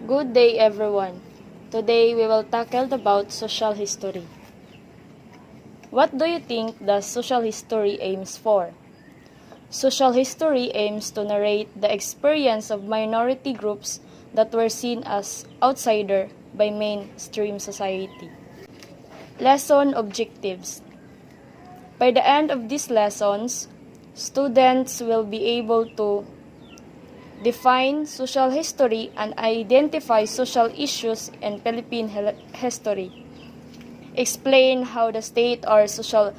Good day everyone. Today we will tackle about social history. What do you think the social history aims for? Social history aims to narrate the experience of minority groups that were seen as outsider by mainstream society. Lesson objectives. By the end of these lessons, students will be able to define social history and identify social issues in Philippine history. Explain how the state or social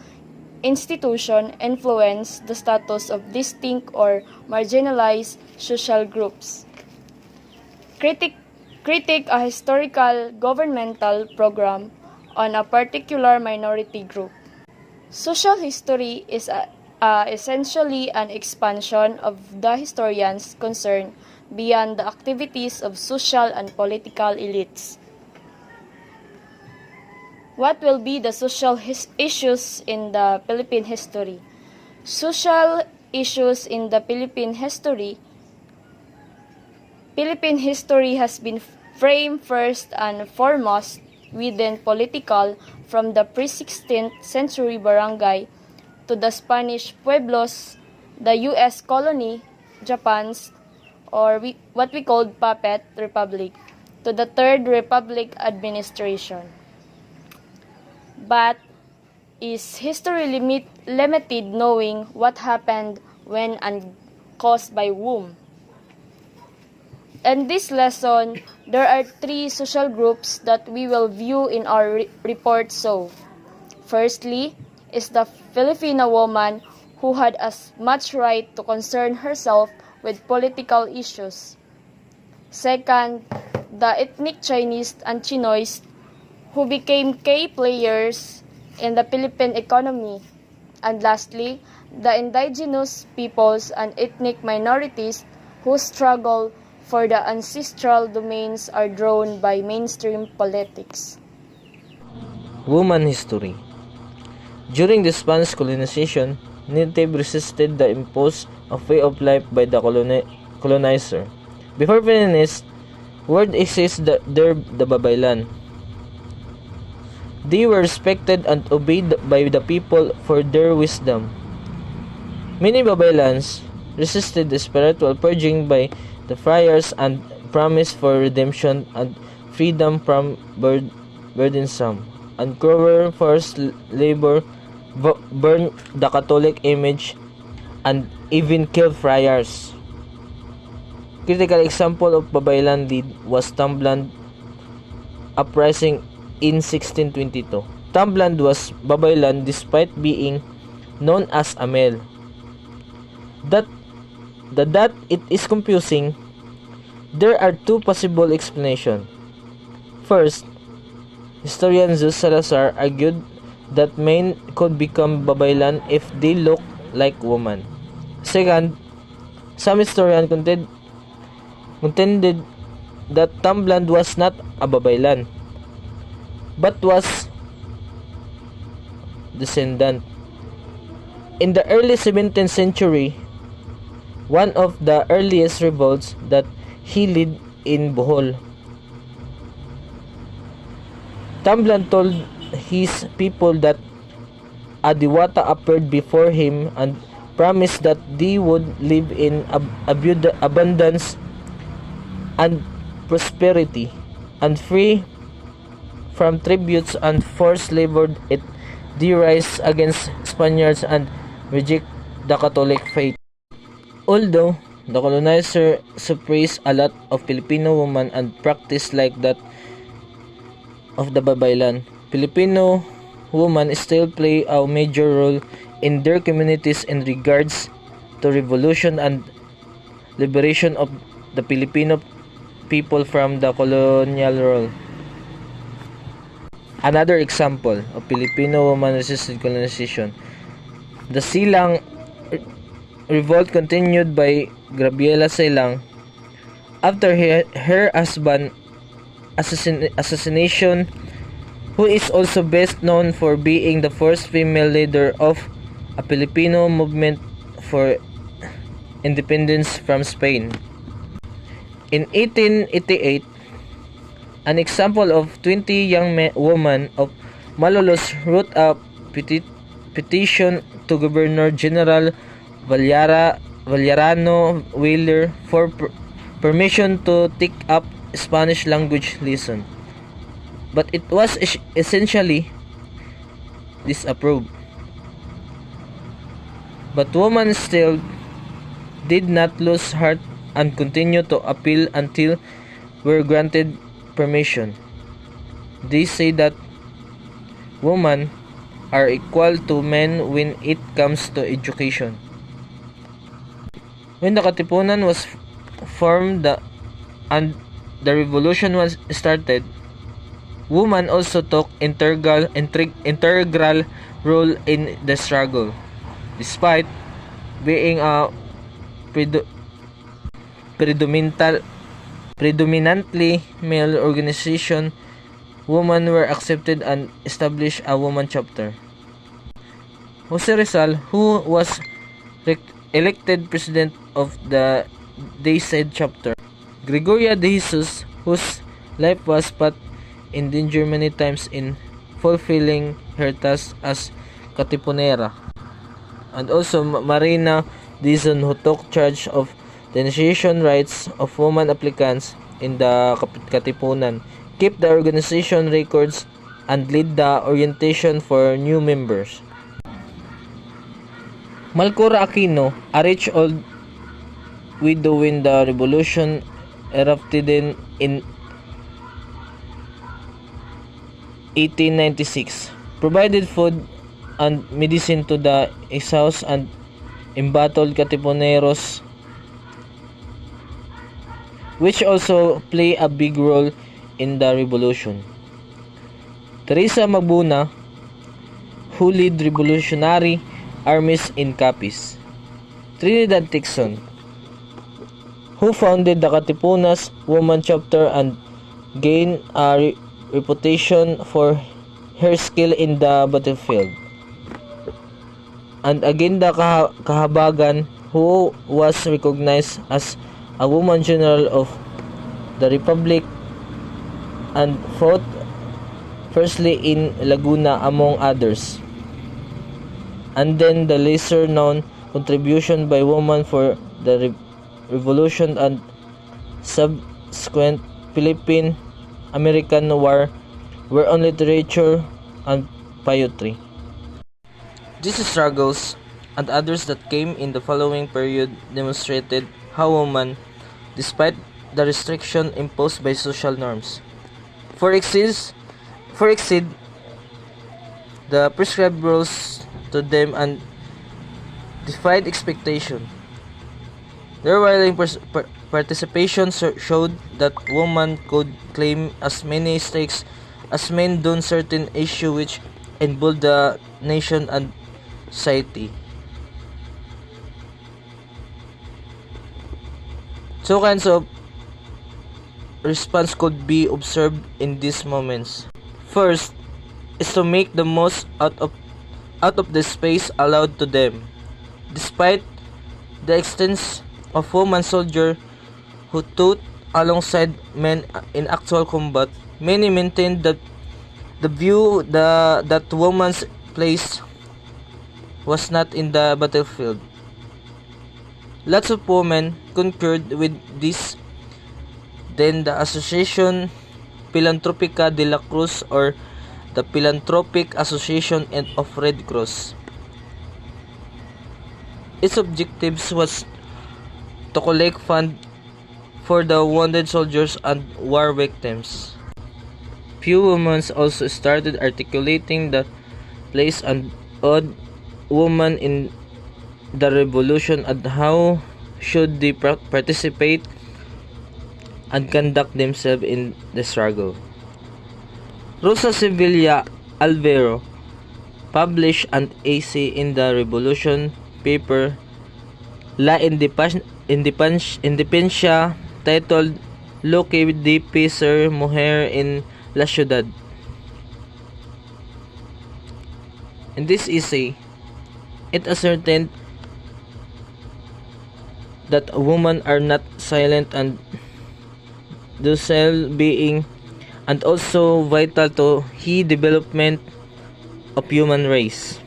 institution influence the status of distinct or marginalized social groups. Critique a historical governmental program on a particular minority group. Social history is essentially an expansion of the historian's concern beyond the activities of social and political elites. What will be the social issues in the Philippine history? Social issues in the Philippine history. Philippine history has been framed first and foremost within political from the pre-16th century barangay to the Spanish pueblos, the U.S. colony, Japan's, or what we called puppet republic, to the Third Republic administration. But is history limited knowing what happened when and caused by whom? In this lesson, there are three social groups that we will view in our report. So, firstly, is the Filipino woman who had as much right to concern herself with political issues. Second, the ethnic Chinese and Chinoys who became key players in the Philippine economy. And lastly, the indigenous peoples and ethnic minorities whose struggle for the ancestral domains are drawn by mainstream politics. Woman history. During the Spanish colonization, natives resisted the imposed way of life by the colonizer. Before feminists, word exists the Babaylan. They were respected and obeyed by the people for their wisdom. Many Babaylans resisted the spiritual purging by the friars and promised for redemption and freedom from burdensome and cruel forced labor, burned the Catholic image, and even killed friars. Critical example of Babaylan deed was Tamblan uprising in 1622. Tamblan was Babaylan despite being known as a male. That it is confusing. There are two possible explanations. First, historian Jose Salazar argued that men could become Babaylan if they look like women. Second, some historians contended that Tamblan was not a Babaylan, but was descendant. In the early 17th century, one of the earliest revolts that he led in Bohol, Tamblan told his people that a Diwata appeared before him and promised that they would live in abundance and prosperity and free from tributes and forced labor. It they rise against Spaniards and reject the Catholic faith. Although the colonizer suppressed a lot of Filipino women and practice like that of the Babaylan, Filipino women still play a major role in their communities in regards to revolution and liberation of the Filipino people from the colonial rule. Another example of Filipino woman resisted colonization. The Silang revolt continued by Gabriela Silang after her husband assassination, who is also best known for being the first female leader of a Filipino movement for independence from Spain. In 1888, An example of 20 young women of Malolos wrote a petition to Governor General Vallarano Wheeler for permission to take up Spanish language lesson. But it was essentially disapproved. But women still did not lose heart and continued to appeal until were granted permission. They say that women are equal to men when it comes to education. When the Katipunan was formed and the revolution was started, women also took integral role in the struggle. Despite being a predominantly male organization, women were accepted and established a woman chapter. Jose Rizal, who was elected president of the Dayside chapter. Gregoria de Jesus, whose life was put in danger many times in fulfilling her task as Katipunera. And also Marina Dizon, who took charge of the initiation rights of women applicants in the Katipunan, keep the organization records, and lead the orientation for new members. Malcora Aquino, a rich old widow when the revolution erupted in 1896, provided food and medicine to the exhausted and embattled Katipuneros, which also play a big role in the revolution. Teresa Mabuna, who led revolutionary armies in Capiz. Trinidad Tixon, who founded the Katipunas Woman Chapter and gained a reputation for her skill in the battlefield. And Aginda Kahabagan, who was recognized as a woman general of the Republic and fought firstly in Laguna among others. And then the lesser known contribution by women for the revolution and subsequent Philippine-American War were on literature and poetry. These struggles and others that came in the following period demonstrated how women, despite the restriction imposed by social norms, for exceed the prescribed rules to them and defied expectation. Their willing participation showed that women could claim as many stakes as men on certain issue which involved the nation and society. Two kinds of response could be observed in these moments. First is to make the most out of the space allowed to them. Despite the existence of women soldiers who fought alongside men in actual combat, many maintained that the view that women's place was not in the battlefield. Lots of women concurred with this. Then the Association Philantropica de la Cruz, or the Philanthropic Association of Red Cross. Its objectives was to collect funds for the wounded soldiers and war victims. Few women also started articulating the place and odd women in the revolution and how should they participate and conduct themselves in the struggle. Rosa Sevilla Alvero published an essay in the revolution paper La Independencia titled Lo que debe ser mujer en la ciudad. In this essay, it ascertained that women are not silent and docile being and also vital to the development of human race.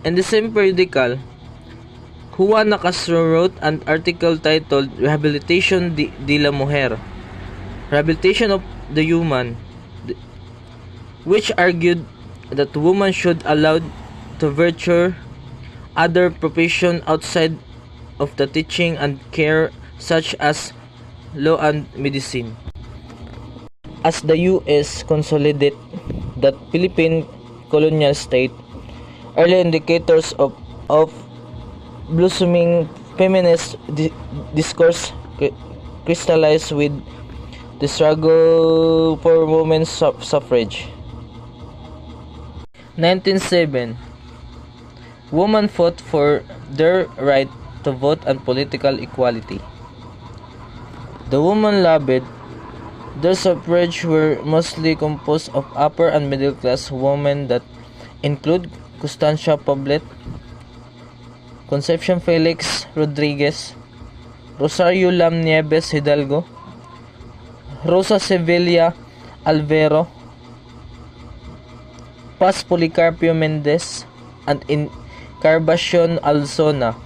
In the same periodical, Juana Castro wrote an article titled Rehabilitation de la Mujer, Rehabilitation of the Human, which argued that women should allowed to virtue other profession outside of the teaching and care such as law and medicine. As the U.S. consolidate the Philippine colonial state, early indicators of blossoming feminist discourse crystallized with the struggle for women's suffrage. 1907, women fought for their right to vote and political equality. The women lobbied. Their suffrage were mostly composed of upper and middle class women that include Constancia Poblet, Concepcion Felix Rodriguez, Rosario Lam Nieves Hidalgo, Rosa Sevilla Alvero, Paz Policarpio Mendez, and Encarnacion Alzona.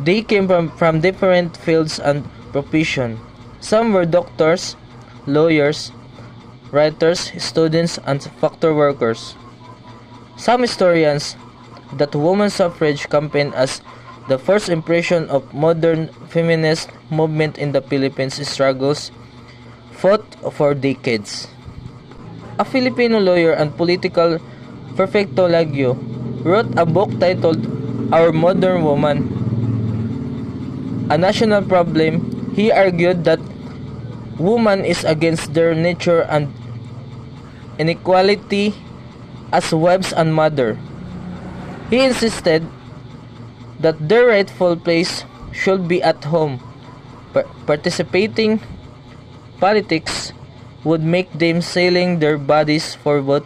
They came from different fields and professions. Some were doctors, lawyers, writers, students, and factory workers. Some historians that women's suffrage campaign as the first impression of modern feminist movement in the Philippines struggles fought for decades. A Filipino lawyer and political Perfecto Lagyo wrote a book titled Our Modern Woman, a national problem. He argued that woman is against their nature and inequality as wives and mother. He insisted that their rightful place should be at home. Participating politics would make them selling their bodies for vote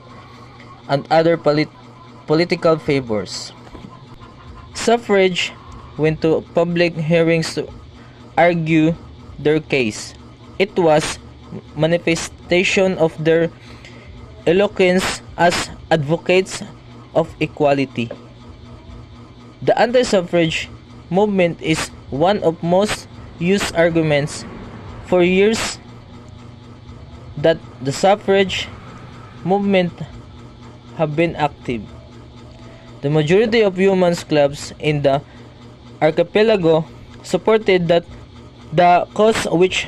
and other political favors. Suffrage went to public hearings to argue their case. It was manifestation of their eloquence as advocates of equality. The anti-suffrage movement is one of most used arguments for years that the suffrage movement have been active. The majority of women's clubs in the archipelago supported that the cause, which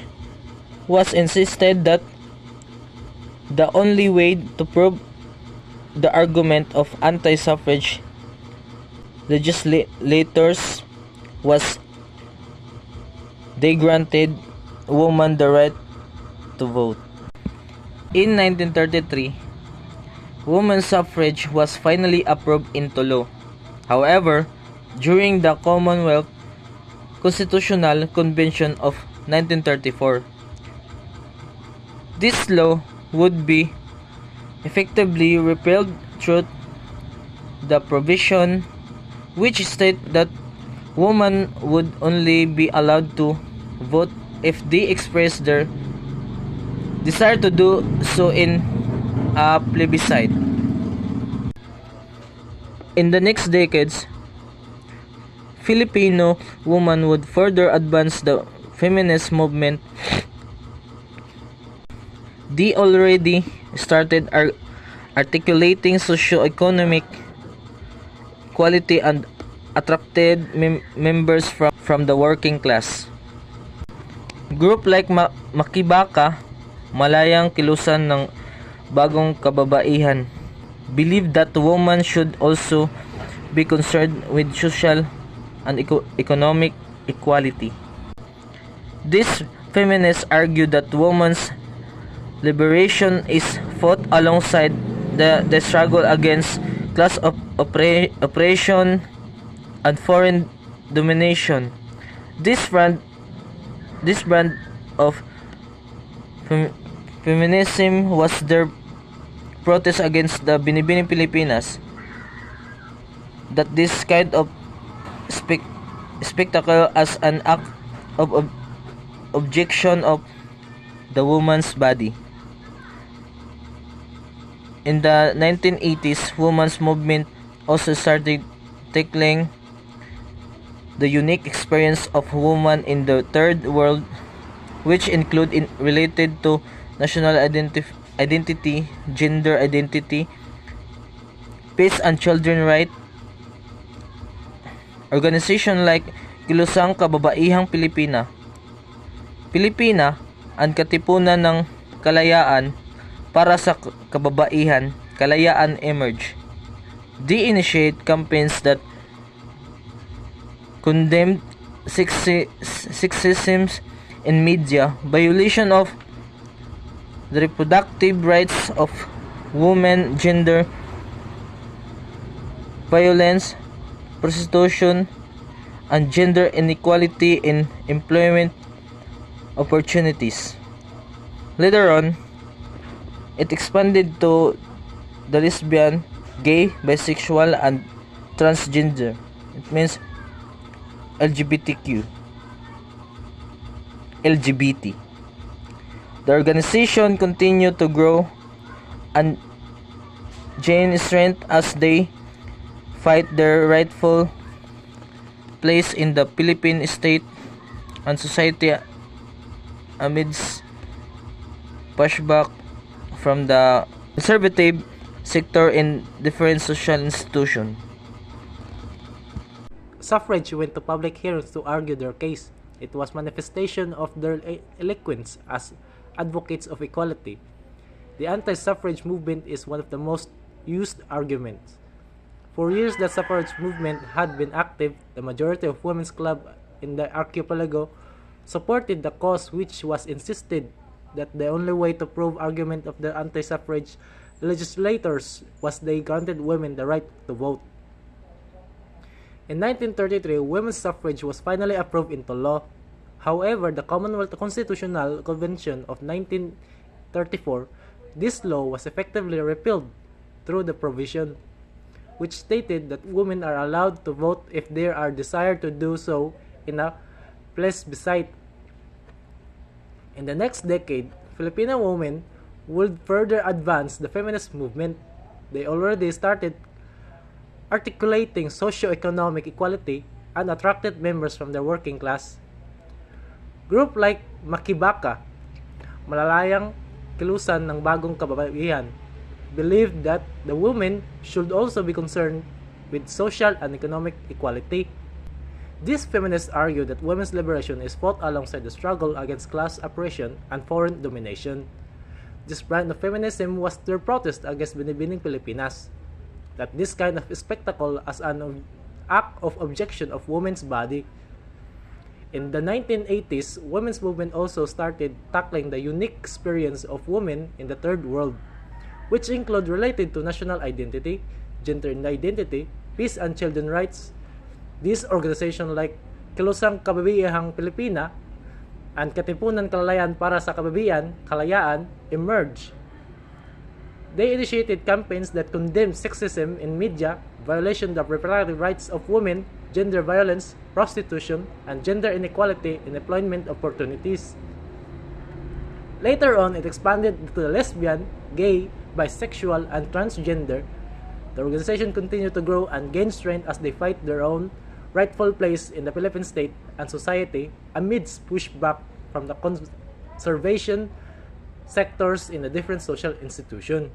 was insisted that the only way to prove the argument of anti-suffrage legislators was they granted women the right to vote. In 1933, women's suffrage was finally approved into law. However, during the Commonwealth Constitutional Convention of 1934, this law would be effectively repealed through the provision which state that women would only be allowed to vote if they express their desire to do so in a plebiscite. In the next decades, Filipino women would further advance the feminist movement. They already started articulating socio-economic equality and attracted members from the working class. Group like Makibaka, Malayang Kilusan ng Bagong Kababaihan, believed that women should also be concerned with social and economic equality. These feminists argue that women's liberation is fought alongside the struggle against class oppression and foreign domination. This brand of feminism was their protest against the Binibining Pilipinas, that this kind of spectacle as an act of objection of the woman's body. In the 1980s, women's movement also started tackling the unique experience of women in the third world, which include related to national identity, gender identity, peace and children right. Organization like Kilusang Kababaihang Pilipina, ang Katipunan ng Kalayaan para sa Kababaihan, Kalayaan emerge. They initiate campaigns that condemned sexism in media, violation of the reproductive rights of women, gender violence, prostitution, and gender inequality in employment opportunities. Later on, it expanded to the lesbian, gay, bisexual, and transgender. It means LGBT. The organization continued to grow and gain strength as they fight their rightful place in the Philippine state and society amidst pushback from the conservative sector in different social institutions. Suffrage went to public hearings to argue their case. It was manifestation of their eloquence as advocates of equality. The anti-suffrage movement is one of the most used arguments. For years, the suffrage movement had been active. The majority of women's clubs in the archipelago supported the cause, which was insisted that the only way to prove argument of the anti-suffrage legislators was they granted women the right to vote. In 1933, women's suffrage was finally approved into law. However, the Commonwealth Constitutional Convention of 1934, this law was effectively repealed through the provision which stated that women are allowed to vote if they are desired to do so in a plebiscite. In the next decade, Filipino women would further advance the feminist movement. They already started articulating socio-economic equality and attracted members from the working class. Group like Makibaka, malalayang kilusan ng bagong kababaihan, believed that the women should also be concerned with social and economic equality. These feminists argue that women's liberation is fought alongside the struggle against class oppression and foreign domination. This brand of feminism was their protest against Binibining Pilipinas, that this kind of spectacle as an act of objection of women's body. In the 1980s, women's movement also started tackling the unique experience of women in the third world, which include related to national identity, gender identity, peace and children rights. These organizations like Kilusang Kababaihang Pilipina and Katipunan Kalayaan para sa Kalayaan emerged. They initiated campaigns that condemned sexism in media, violation of reproductive rights of women, gender violence, prostitution, and gender inequality in employment opportunities. Later on, it expanded to the lesbian, gay, bisexual, and transgender. The organization continued to grow and gain strength as they fight their own rightful place in the Philippine state and society amidst pushback from the conservation sectors in the different social institutions.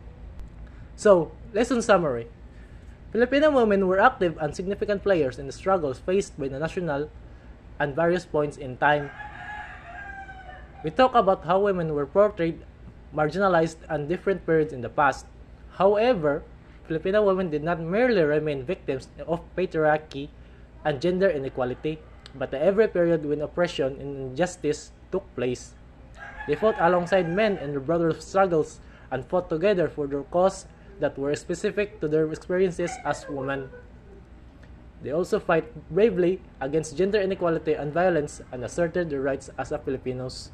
So, lesson summary. Filipino women were active and significant players in the struggles faced by the national and various points in time. We talk about how women were portrayed, marginalized, and different periods in the past. However, Filipino women did not merely remain victims of patriarchy and gender inequality, but at every period when oppression and injustice took place. They fought alongside men in their broader struggles and fought together for their cause that were specific to their experiences as women. They also fight bravely against gender inequality and violence and asserted their rights as a Filipinos.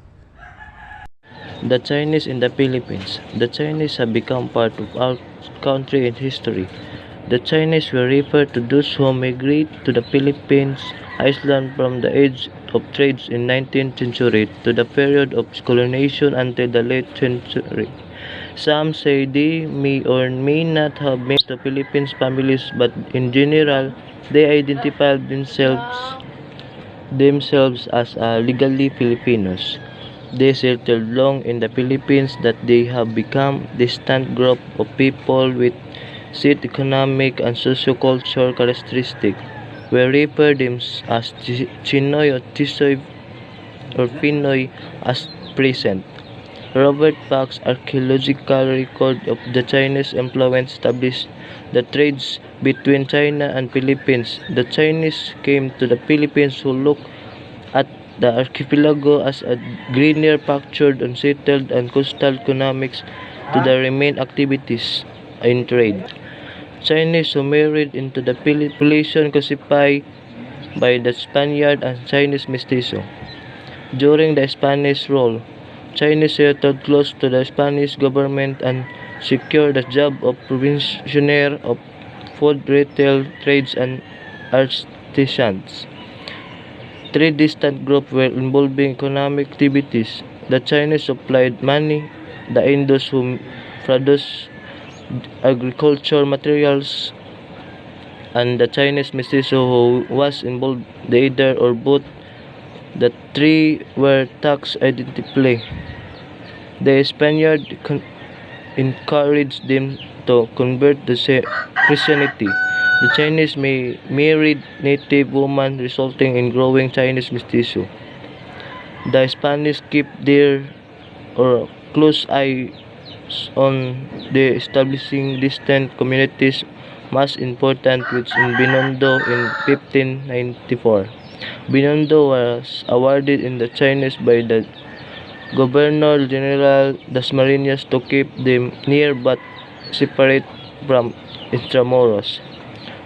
The Chinese in the Philippines. The Chinese have become part of our country in history. The Chinese were referred to those who migrate to the Philippines Iceland from the age of trades in 19th century to the period of colonization until the late century. Some say they may or may not have made the Philippines families, but in general, they identify themselves as legally Filipinos. They settled long in the Philippines that they have become distinct group of people with set economic and socio-cultural characteristics. We refer them as Chinoy or Tisoy or Pinoy as present. Robert Park's archaeological record of the Chinese influence established the trades between China and Philippines. The Chinese came to the Philippines who looked at the archipelago as a greener pictured unsettled and coastal economics to the remain activities in trade. Chinese who married into the population classified by the Spaniard and Chinese mestizo. During the Spanish rule, Chinese settled close to the Spanish government and secured the job of provisioner of food retail trades and artisans. Three distinct groups were involving economic activities. The Chinese supplied money, the Indus who produced agricultural materials, and the Chinese mestizo who was involved either or both. The three were tax identically. The Spaniard encouraged them to convert to Christianity. The Chinese married native women, resulting in growing Chinese mestizo. The Spanish kept their close eye on the establishing distant communities, most important which in Binondo in 1594. Binondo was awarded in the Chinese by the Governor General Dasmariñas to keep them near but separate from Intramuros.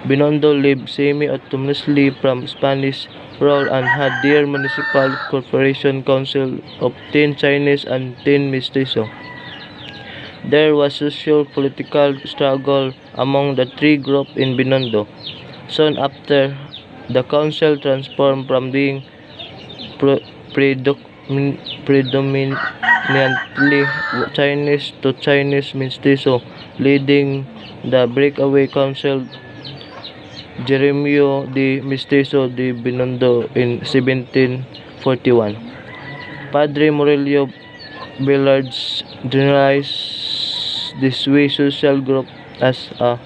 Binondo lived semi-autonomously from Spanish rule and had their municipal corporation council of 10 Chinese and 10 mestizo. There was social-political struggle among the three groups in Binondo. Soon after, the council transformed from being predominantly Chinese to Chinese mestizo, leading the breakaway council Jeremio de Mestizo de Binondo in 1741. Padre Morello Billards generalized this way social group as a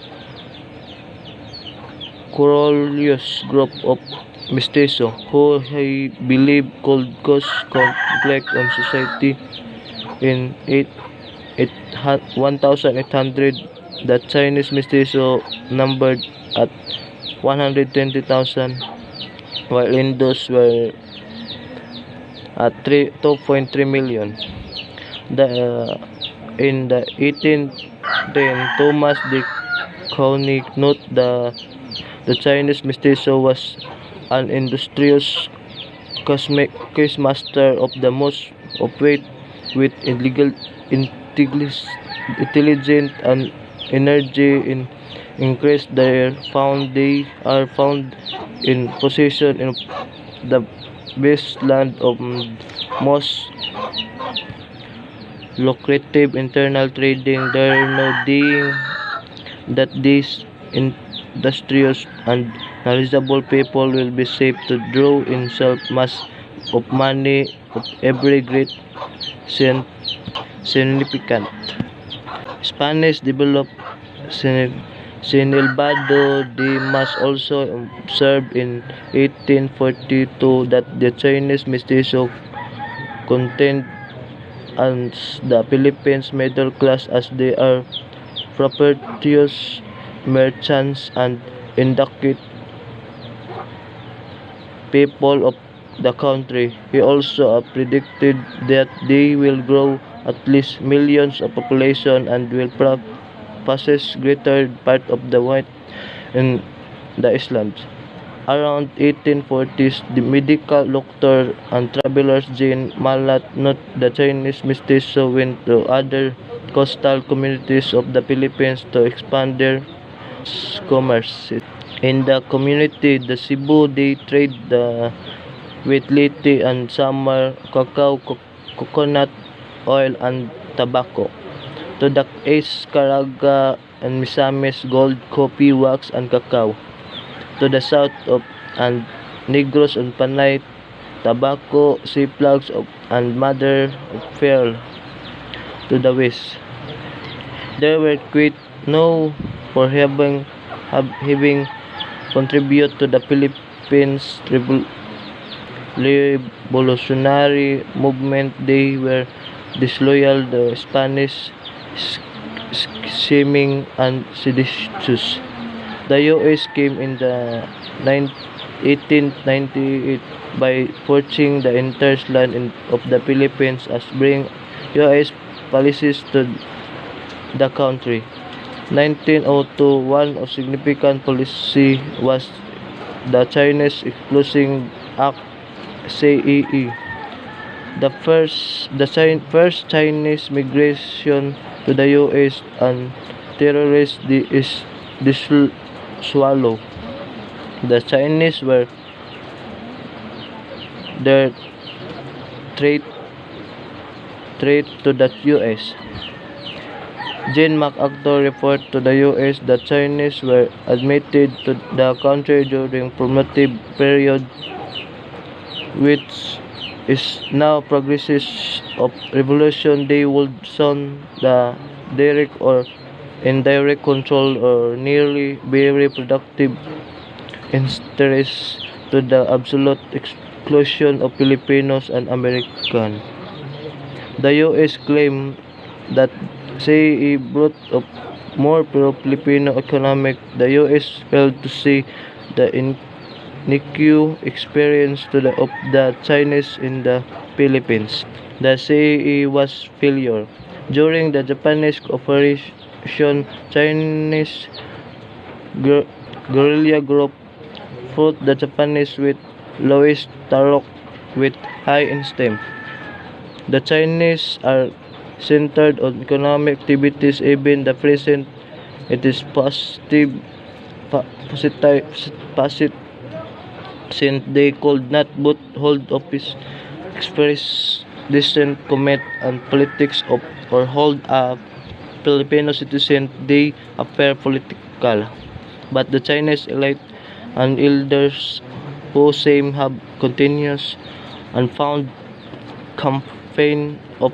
querulous group of mestizo who he believed could cause conflict on society. In 1800, the Chinese mestizo numbered at 120,000, while Indus were at 2.3 million. In the 1810, Thomas de Coligny noted the Chinese mestizo was an industrious quizmaster of the most opulent with intelligence and energy in increase they are found in possession of the best land of most lucrative internal trading. There no denying that these industrious and knowledgeable people will be safe to draw in self-mass of money of every great significant. Spanish developed Sinilbado de Mas also observed in 1842 that the Chinese mestizo contained as the Philippines middle class as they are prosperous merchants and industrious people of the country. He also predicted that they will grow at least millions of population and will possess greater part of the white in the islands. Around 1840s, the medical doctor and travelers Jean Malat noted the Chinese mestizo went to other coastal communities of the Philippines to expand their commerce. In the community, the Cebu they trade with Leyte and summer cacao, coconut oil and tobacco. To the east, Caraga and Misamis gold, coffee, wax and cacao. To the south of and Negros and Panay, tobacco, sea plugs and mother of pearl. To the west, there were quite no for having contribute to the Philippines revolutionary movement. They were disloyal the Spanish, scheming and seditious. The US came in the 1898 by forcing the entire land of the Philippines as bring US policies to the country. 1902, one of significant policy was the Chinese Exclusion Act CEE. First Chinese migration to the US and terrorists is swallow. The Chinese were their threat to the US. Jean MacArthur reported to the US that Chinese were admitted to the country during formative period, which is now progresses of revolution. They would soon the direct or indirect control or nearly very productive interest to the absolute exclusion of Filipinos and Americans. The US claimed that CE brought up more pro-Filipino economic. The US failed to see the iniquitous experience of the Chinese in the Philippines. The CE was failure. During the Japanese operation, Chinese guerrilla group fought the Japanese with Louis Tarok with high instinct. The Chinese are centered on economic activities. Even the present, it is positive since they could not both hold office, express dissent, comment on politics or hold a Filipino citizen. They appear political. But the Chinese elite and elders who same have continuous and found campaign of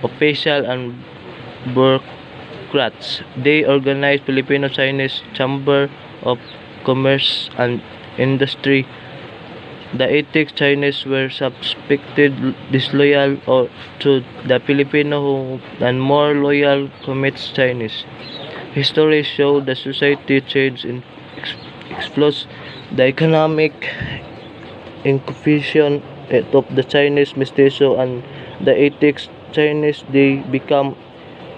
official and bureaucrats. They organized Filipino-Chinese Chamber of Commerce and Industry. The ethnic Chinese were suspected disloyal or to the Filipino and more loyal commits Chinese. History shows the society changed in explodes the economic incubation of the Chinese mestizo and the ethnic Chinese. They become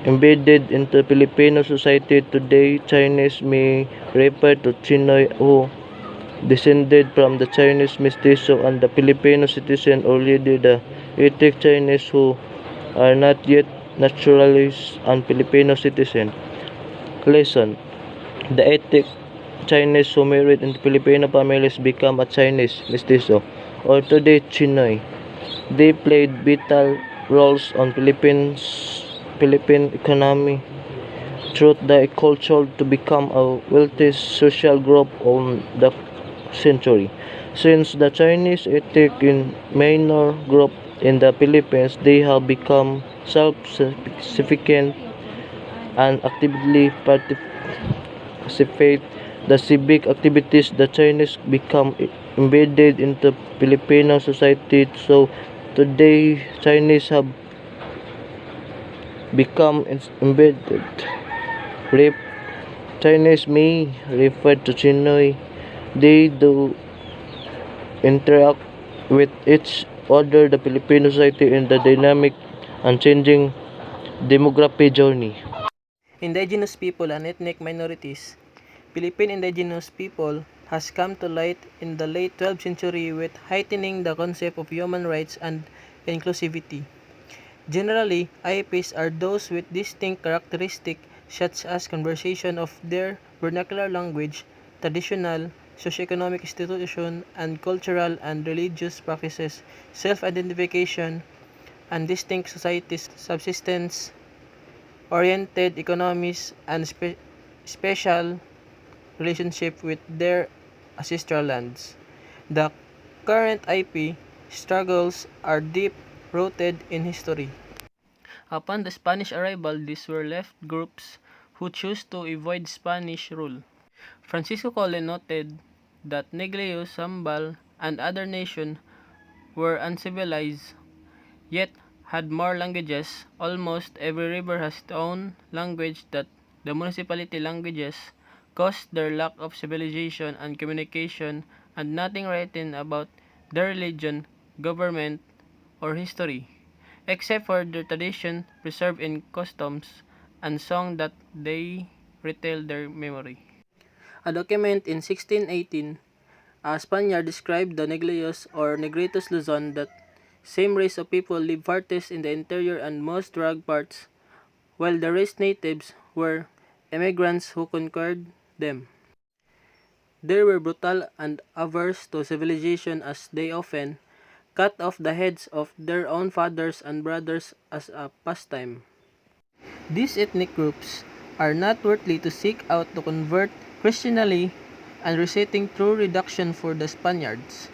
embedded into Filipino society. Today, Chinese may refer to Chinoy who descended from the Chinese mestizo and the Filipino citizen, or leader the ethnic Chinese who are not yet naturalized and Filipino citizen. Lesson: the ethnic Chinese who married into Filipino families become a Chinese mestizo, or today Chinoy. They played vital roles on Philippine economy through the culture to become a wealthy social group on the century. Since the Chinese ethnic in minor group in the Philippines, they have become self-sufficient and actively participate the civic activities. The Chinese become embedded into Filipino society. So today Chinese have become embedded. Chinese may refer to Chinoy. They do interact with each other, the Filipino society in the dynamic and changing demographic journey. Indigenous people and ethnic minorities. Philippine indigenous people has come to light in the late 12th century with heightening the concept of human rights and inclusivity. Generally, IPs are those with distinct characteristics such as conversation of their vernacular language, traditional, socioeconomic institution, and cultural and religious practices, self-identification, and distinct societies, subsistence-oriented economies, and special relationship with their ancestral lands. The current IP struggles are deep-rooted in history. Upon the Spanish arrival, these were left groups who chose to avoid Spanish rule. Francisco Colle noted that Negreo, Sambal, and other nations were uncivilized, yet had more languages. Almost every river has its own language that the municipality languages caused their lack of civilization and communication, and nothing written about their religion, government, or history, except for their tradition preserved in customs and song that they retell their memory. A document in 1618, a Spaniard described the Negritos or Negritos Luzon, that same race of people live farthest in the interior and most rugged parts, while the race natives were immigrants who conquered them. They were brutal and averse to civilization, as they often cut off the heads of their own fathers and brothers as a pastime. These ethnic groups are not worthy to seek out to convert Christianly and reciting true reduction for the Spaniards.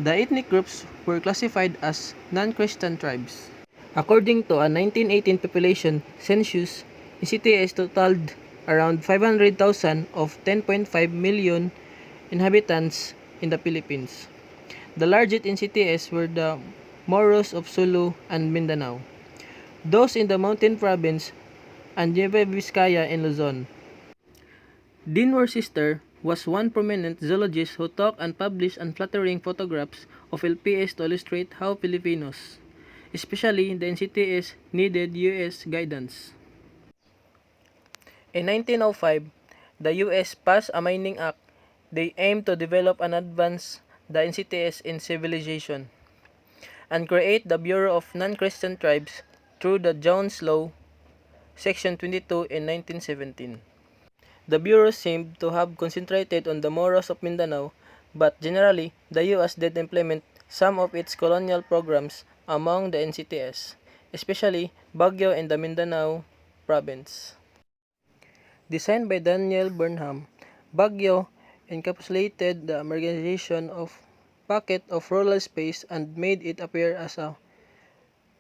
The ethnic groups were classified as non-Christian tribes. According to a 1918 population census, NCTS totaled around 500,000 of 10.5 million inhabitants in the Philippines. The largest NCTS were the Moros of Sulu and Mindanao, those in the Mountain Province, and Nueva Vizcaya in Luzon. Dean Worcester was one prominent zoologist who took and published unflattering photographs of LPS to illustrate how Filipinos, especially the NCTS, needed U.S. guidance. In 1905, the U.S. passed a Mining Act. They aimed to develop and advance the NCTS in civilization and create the Bureau of Non-Christian Tribes through the Jones Law, Section 22 in 1917. The Bureau seemed to have concentrated on the Moros of Mindanao, but generally, the U.S. did implement some of its colonial programs among the NCTS, especially Baguio and the Mindanao province. Designed by Daniel Burnham, Baguio encapsulated the Americanization of pocket of rural space and made it appear as a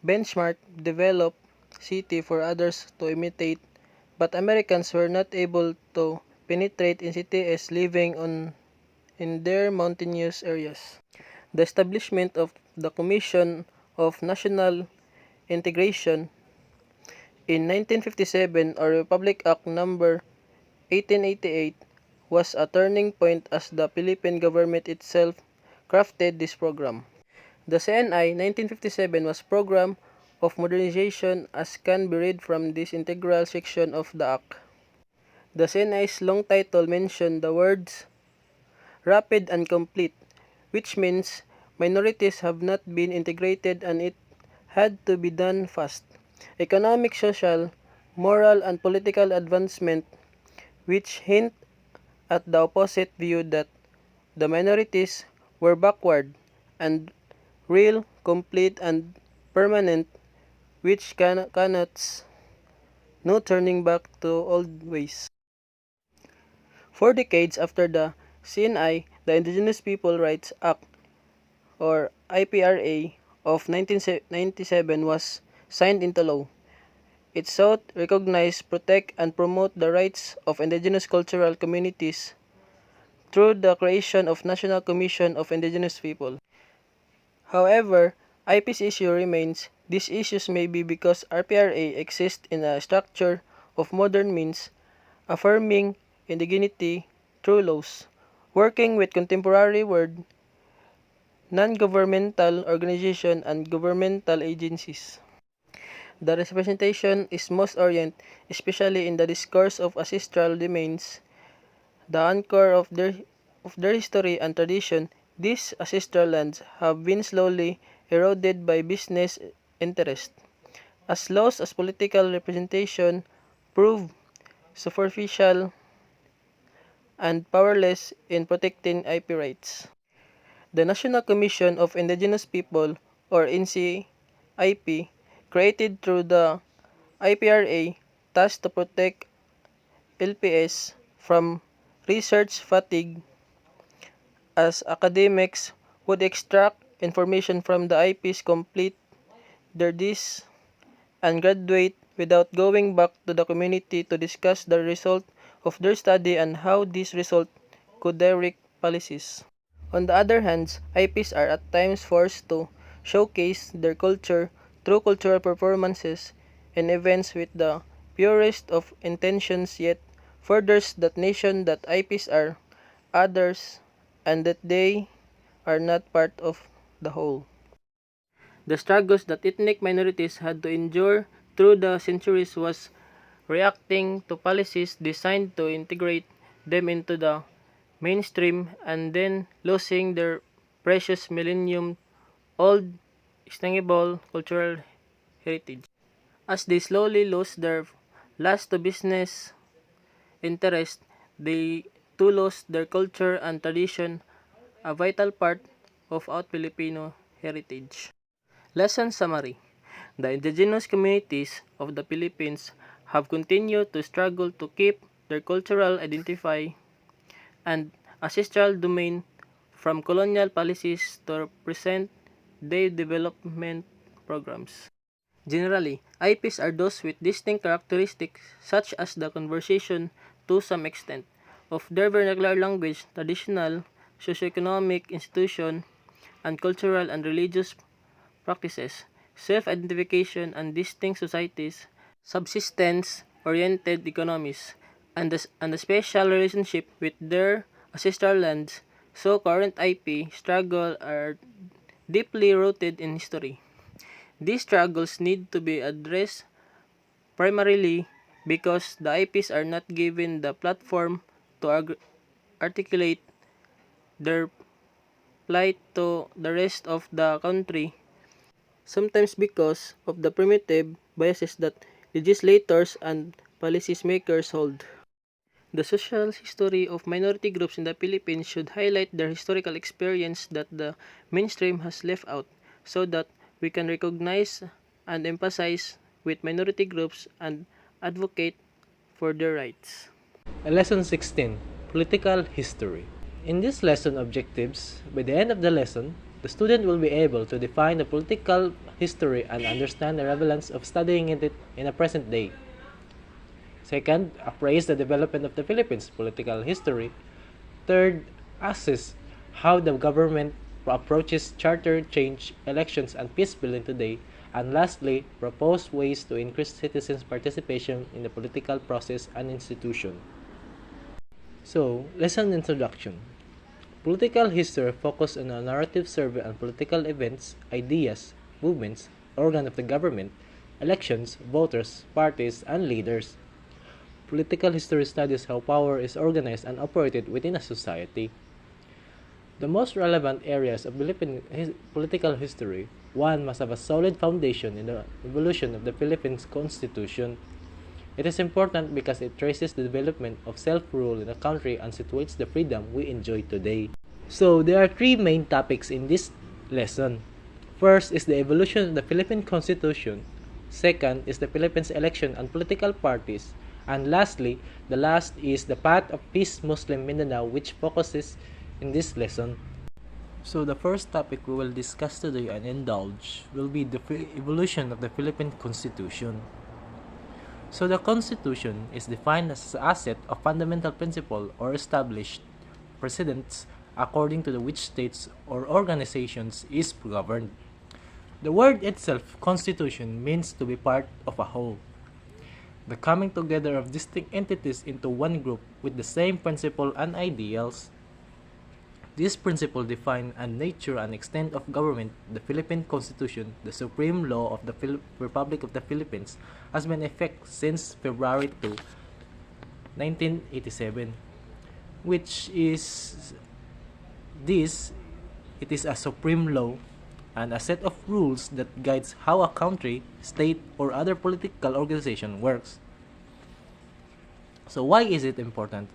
benchmark developed city for others to imitate, but Americans were not able to penetrate NCTS living in their mountainous areas. The establishment of the Commission of National Integration in 1957, or Republic Act No. 1888, was a turning point as the Philippine government itself crafted this program. The CNI 1957 was program of modernization, as can be read from this integral section of the Act. The CNI's long title mentioned the words rapid and complete, which means minorities have not been integrated and it had to be done fast. Economic, social, moral, and political advancement, which hint at the opposite view that the minorities were backward, and real, complete, and permanent, which connotes no turning back to old ways. 4 decades after the CNI, the Indigenous People Rights Act, or IPRA, of 1997 was signed into law. It sought, recognize, protect, and promote the rights of indigenous cultural communities through the creation of National Commission of Indigenous People. However, IP's issue remains. These issues may be because RPRA exists in a structure of modern means, affirming indigeneity through laws, working with contemporary world, non-governmental organizations, and governmental agencies. The representation is most orient, especially in the discourse of ancestral domains, the anchor of their history and tradition. These ancestral lands have been slowly eroded by business interest. As laws as political representation prove, superficial, and powerless in protecting IP rights. The National Commission of Indigenous People, or NCIP, created through the IPRA, tasked to protect LPS from research fatigue, as academics would extract information from the IPs, complete their dis and graduate without going back to the community to discuss the result of their study and how this result could direct policies. On the other hand, IPs are at times forced to showcase their culture through cultural performances and events with the purest of intentions, yet furthers that nation that IPs are others and that they are not part of the whole. The struggles that ethnic minorities had to endure through the centuries was reacting to policies designed to integrate them into the mainstream and then losing their precious millennium-old extinguishable cultural heritage. As they slowly lose their last to business interest, they too lost their culture and tradition, a vital part of our Filipino heritage. Lesson summary. The indigenous communities of the Philippines have continued to struggle to keep their cultural identity and ancestral domain from colonial policies to present day development programs. Generally, IPs are those with distinct characteristics such as the conversation, to some extent, of their vernacular language, traditional, socioeconomic institution, and cultural and religious practices, self-identification and distinct societies, subsistence-oriented economies, and the special relationship with their ancestral lands, so current IP struggle are deeply rooted in history. These struggles need to be addressed primarily because the IPs are not given the platform to articulate their plight to the rest of the country, sometimes because of the primitive biases that legislators and policymakers hold. The social history of minority groups in the Philippines should highlight their historical experience that the mainstream has left out, so that we can recognize and emphasize with minority groups and advocate for their rights. Lesson 16. Political History. In this lesson objectives, by the end of the lesson, the student will be able to define the political history and understand the relevance of studying it in the present day. Second, appraise the development of the Philippines' political history. Third, assess how the government approaches charter change, elections, and peace building today. And lastly, propose ways to increase citizens' participation in the political process and institution. So, lesson introduction. Political history focuses on a narrative survey on political events, ideas, movements, organs of the government, elections, voters, parties, and leaders. Political history studies how power is organized and operated within a society. The most relevant areas of Philippine political history: 1. Must have a solid foundation in the evolution of the Philippines Constitution. It is important because it traces the development of self-rule in the country and situates the freedom we enjoy today. So, there are three main topics in this lesson. First is the evolution of the Philippine Constitution. Second is the Philippines election and political parties. And lastly, the last is the path of peace Muslim Mindanao, which focuses in this lesson. So the first topic we will discuss today and indulge will be the evolution of the Philippine Constitution. So the Constitution is defined as an asset of fundamental principle or established precedents according to which states or organizations is governed. The word itself, constitution, means to be part of a whole. The coming together of distinct entities into one group with the same principle and ideals. This principle define the nature and extent of government. The Philippine Constitution, the supreme law of the Republic of the Philippines, has been in effect since February 2, 1987, which is it is a supreme law and a set of rules that guides how a country, state, or other political organization works. So why is it important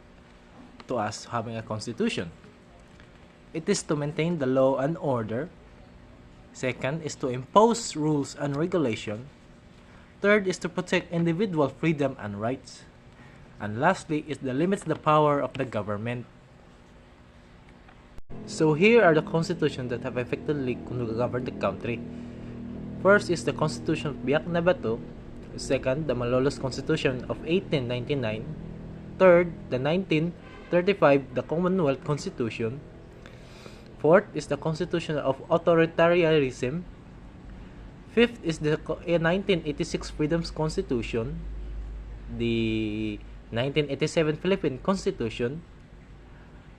to us having a constitution? It is to maintain the law and order. Second is to impose rules and regulation. Third is to protect individual freedom and rights. And lastly is the limits the power of the government. So here are the constitutions that have effectively governed the country. First is the Constitution of Biak na Bato. Second, the Malolos Constitution of 1899. Third, the 1935, the Commonwealth Constitution. Fourth is the Constitution of Authoritarianism. Fifth is the 1986 Freedoms Constitution, the 1987 Philippine Constitution,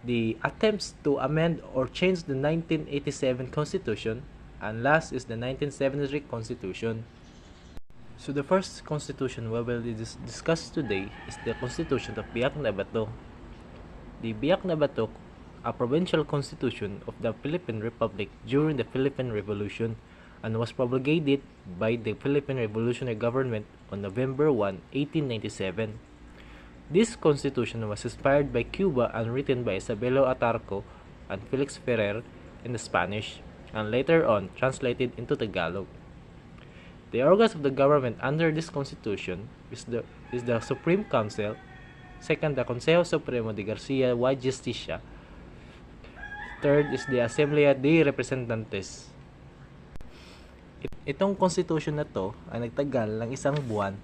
the attempts to amend or change the 1987 Constitution, and last is the 1973 Constitution. So the first constitution we will discuss today is the Constitution of Biak na Bato. The Biak na Bato, a provincial constitution of the Philippine Republic during the Philippine Revolution, and was promulgated by the Philippine Revolutionary Government on November 1, 1897. This constitution was inspired by Cuba and written by Isabelo Atarco and Felix Ferrer in the Spanish, and later on translated into Tagalog. The organs of the government under this constitution is the Supreme Council, second the Consejo Supremo de Garcia y Justicia, third is the Asamblea de Representantes. Itong constitution na to ay nagtagal ng isang buwan.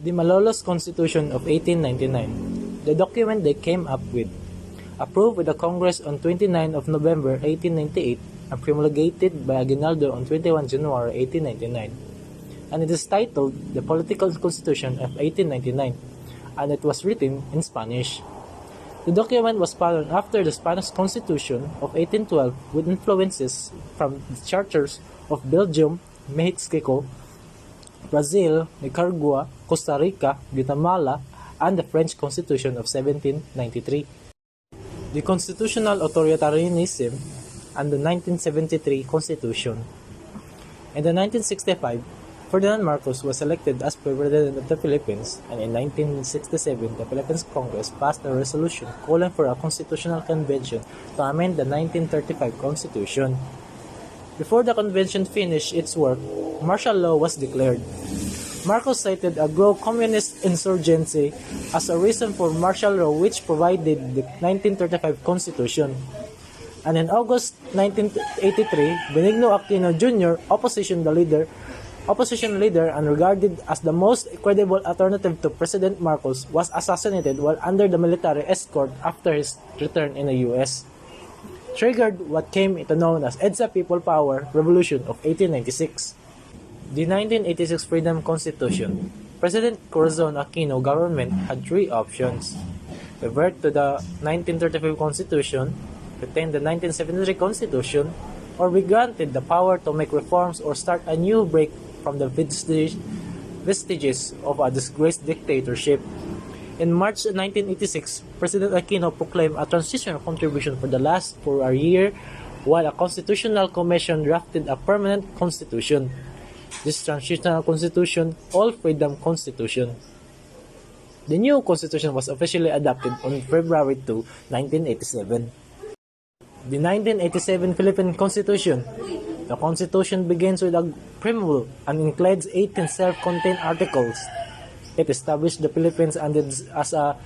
The Malolos Constitution of 1899, the document they came up with, approved with the Congress on 29 of November 1898 and promulgated by Aguinaldo on 21 January 1899. And it is titled the Political Constitution of 1899, and it was written in Spanish. The document was patterned after the Spanish Constitution of 1812 with influences from the charters of Belgium, Mexico, Brazil, Nicaragua, Costa Rica, Guatemala, and the French Constitution of 1793. The Constitutional Authoritarianism and the 1973 Constitution. In the 1965, Ferdinand Marcos was elected as President of the Philippines, and in 1967, the Philippines Congress passed a resolution calling for a constitutional convention to amend the 1935 Constitution. Before the convention finished its work, martial law was declared. Marcos cited a growing communist insurgency as a reason for martial law, which provided the 1935 Constitution. And in August 1983, Benigno Aquino Jr., opposition leader and regarded as the most credible alternative to President Marcos, was assassinated while under the military escort after his return in the U.S., triggered what came to known as EDSA People Power Revolution of 1896. The 1986 Freedom Constitution. President Corazon Aquino government had three options: revert to the 1935 Constitution, retain the 1973 Constitution, or be granted the power to make reforms or start a new break from the vestiges of a disgraced dictatorship. In March 1986, President Aquino proclaimed a transitional contribution for the last for a year, while a constitutional commission drafted a permanent constitution. This transitional constitution, All Freedom Constitution. The new constitution was officially adopted on February 2, 1987. The 1987 Philippine Constitution. The Constitution begins with a preamble and includes 18 self-contained articles. It established the Philippines as a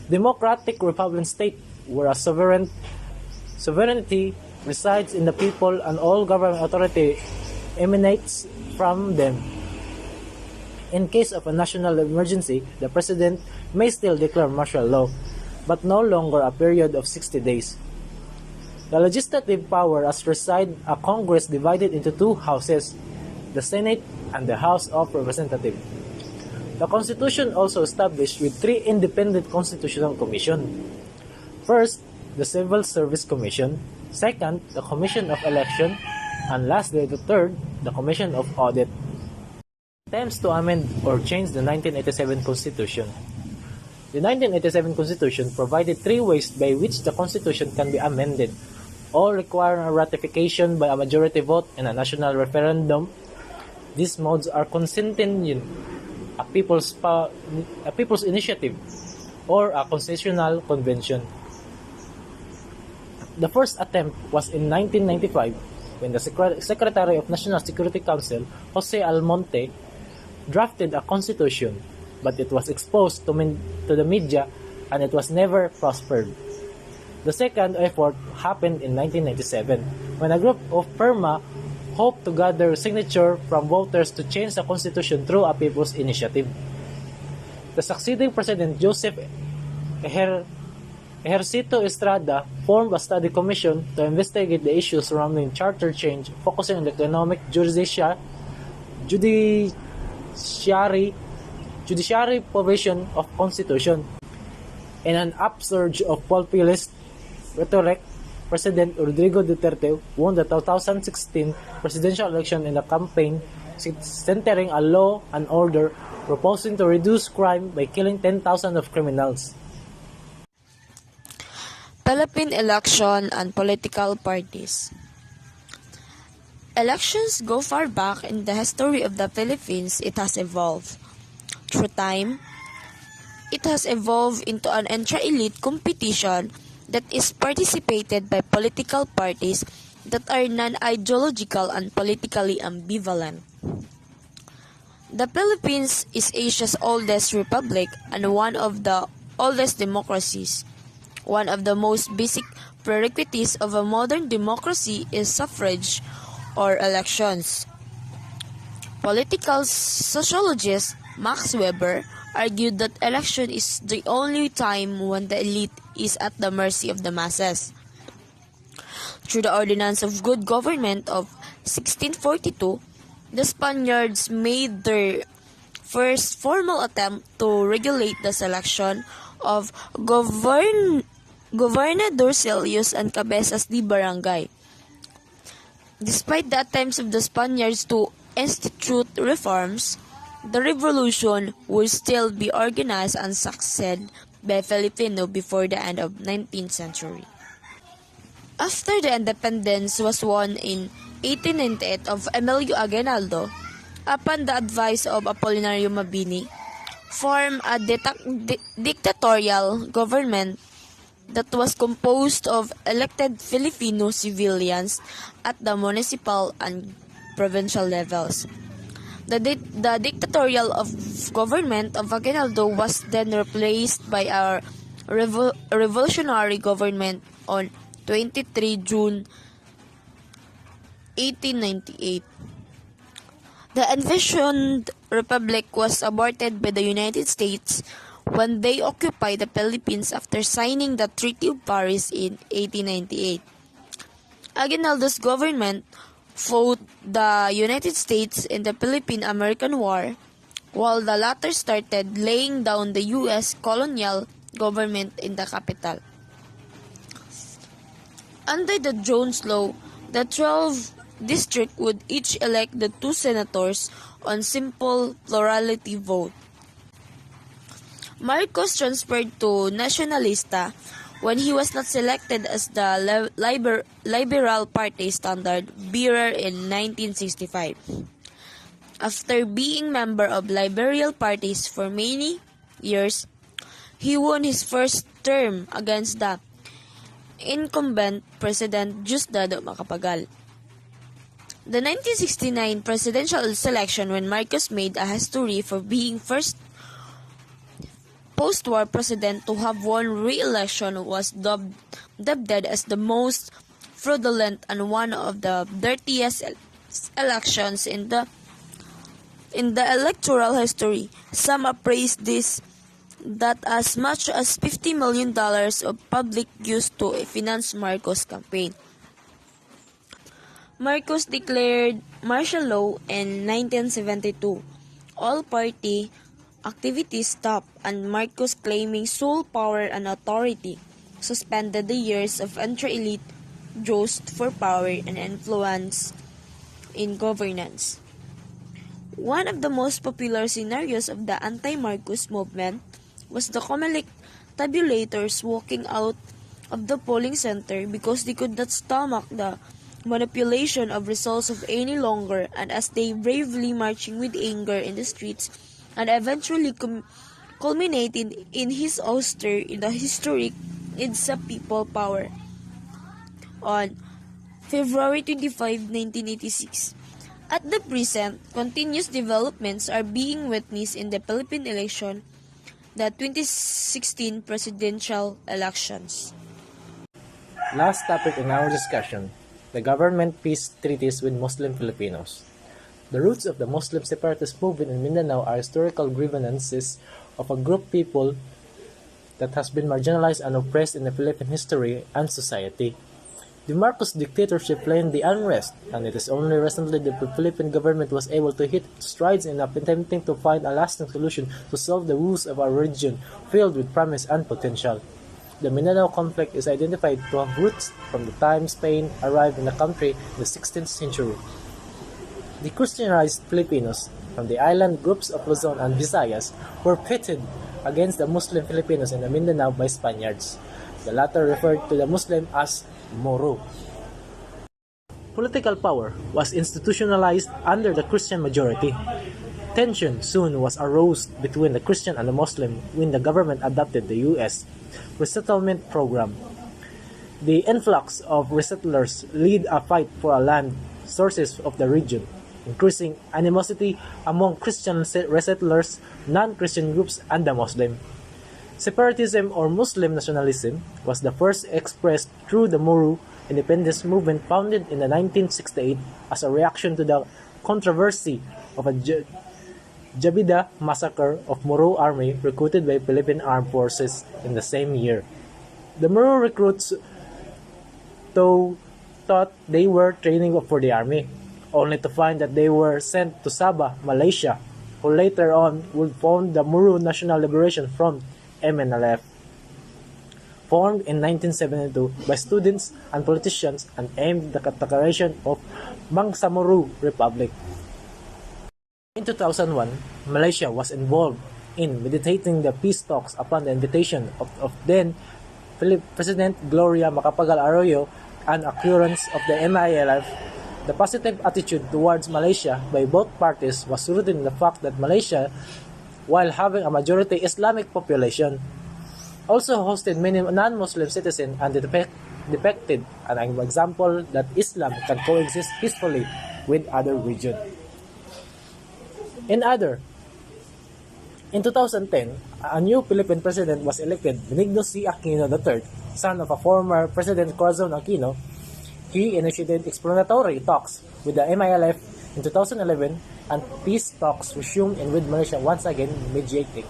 democratic republican state where a sovereignty resides in the people and all government authority emanates from them. In case of a national emergency, the President may still declare martial law, but no longer a period of 60 days. The legislative power has reside a Congress divided into two houses, the Senate and the House of Representatives. The Constitution also established with three independent constitutional commissions. First, the Civil Service Commission. Second, the Commission of Election. And lastly, the third, the Commission of Audit. Attempts to amend or change the 1987 Constitution. The 1987 Constitution provided three ways by which the Constitution can be amended, all requiring a ratification by a majority vote in a national referendum. These modes are constitutional a people's initiative or a constitutional convention. The first attempt was in 1995 when the Secretary of National Security Council, Jose Almonte, drafted a constitution, but it was exposed to the media and it was never prospered. The second effort happened in 1997 when a group of PERMA hoped to gather signature from voters to change the constitution through a people's initiative. The succeeding President Joseph Ejercito Estrada formed a study commission to investigate the issues surrounding charter change, focusing on the economic judiciary provision of constitution. In an upsurge of populist rhetoric, President Rodrigo Duterte won the 2016 presidential election in a campaign centering on law and order, proposing to reduce crime by killing 10,000 of criminals. Philippine election and political parties. Elections go far back in the history of the Philippines. It has evolved. Through time, it has evolved into an intra-elite competition that is participated by political parties that are non-ideological and politically ambivalent. The Philippines is Asia's oldest republic and one of the oldest democracies. One of the most basic prerequisites of a modern democracy is suffrage or elections. Political sociologist Max Weber argued that election is the only time when the elite is at the mercy of the masses. Through the Ordinance of Good Government of 1642, the Spaniards made their first formal attempt to regulate the selection of gobernadorcillos and cabezas de barangay. Despite the attempts of the Spaniards to institute reforms, the revolution would still be organized and succeed by Filipino before the end of 19th century. After the independence was won in 1898 of Emilio Aguinaldo, upon the advice of Apolinario Mabini, formed a dictatorial government that was composed of elected Filipino civilians at the municipal and provincial levels. The dictatorial government of Aguinaldo was then replaced by a revolutionary government on 23 June 1898. The envisioned republic was aborted by the United States when they occupied the Philippines after signing the Treaty of Paris in 1898. Aguinaldo's government fought the United States in the Philippine-American War, while the latter started laying down the U.S. colonial government in the capital. Under the Jones Law, the 12 districts would each elect the 2 senators on simple plurality vote. Marcos transferred to Nacionalista when he was not selected as the Liberal Party standard bearer in 1965. After being member of Liberal parties for many years, he won his first term against the incumbent President Diosdado Macapagal. The 1969 presidential election, when Marcos made a history for being first post-war president to have won re-election, was dubbed as the most fraudulent and one of the dirtiest elections in the electoral history. Some appraised this that as much as $50 million of public used to finance Marcos' campaign. Marcos declared martial law in 1972. All party activities stopped, and Marcos, claiming sole power and authority, suspended the years of intra-elite joust for power and influence in governance. One of the most popular scenarios of the anti-Marcos movement was the Comelec tabulators walking out of the polling center because they could not stomach the manipulation of results of any longer, and as they bravely marching with anger in the streets, and eventually culminated in his ouster in the historic EDSA People Power on February 25, 1986. At the present, continuous developments are being witnessed in the Philippine election, the 2016 presidential elections. Last topic in our discussion, the government peace treaties with Muslim Filipinos. The roots of the Muslim separatist movement in Mindanao are historical grievances of a group of people that has been marginalized and oppressed in the Philippine history and society. The Marcos dictatorship flamed the unrest, and it is only recently that the Philippine government was able to hit strides in attempting to find a lasting solution to solve the woes of our region filled with promise and potential. The Mindanao conflict is identified to have roots from the time Spain arrived in the country in the 16th century. The Christianized Filipinos from the island groups of Luzon and Visayas were pitted against the Muslim Filipinos in the Mindanao by Spaniards. The latter referred to the Muslim as Moro. Political power was institutionalized under the Christian majority. Tension soon was arose between the Christian and the Muslim when the government adopted the U.S. resettlement program. The influx of resettlers led a fight for a land sources of the region, increasing animosity among Christian resettlers, non-Christian groups, and the Muslim. Separatism or Muslim nationalism was the first expressed through the Moro independence movement founded in the 1968 as a reaction to the controversy of a Jabida massacre of Moro army recruited by Philippine Armed Forces in the same year. The Moro recruits thought they were training for the army, only to find that they were sent to Sabah, Malaysia, who later on would found the Moro National Liberation Front, MNLF, formed in 1972 by students and politicians and aimed at the declaration of Bangsamoro Republic. In 2001, Malaysia was involved in meditating the peace talks upon the invitation of then President Gloria Macapagal Arroyo and occurrence of the MILF. The positive attitude towards Malaysia by both parties was rooted in the fact that Malaysia, while having a majority Islamic population, also hosted many non-Muslim citizens and depicted an example that Islam can coexist peacefully with other regions. In 2010, a new Philippine president was elected, Benigno C. Aquino III, son of a former President Corazon Aquino. He initiated exploratory talks with the MILF in 2011, and peace talks resumed and with Malaysia once again mediating.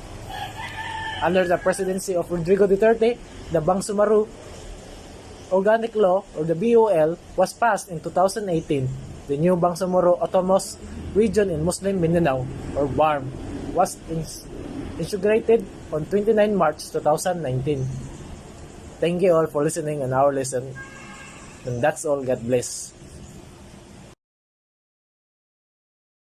Under the presidency of Rodrigo Duterte, the Bangsamoro Organic Law, or the BOL, was passed in 2018. The new Bangsamoro Autonomous Region in Muslim Mindanao, or BARM, was integrated on 29 March 2019. Thank you all for listening on our lesson. And that's all. God bless.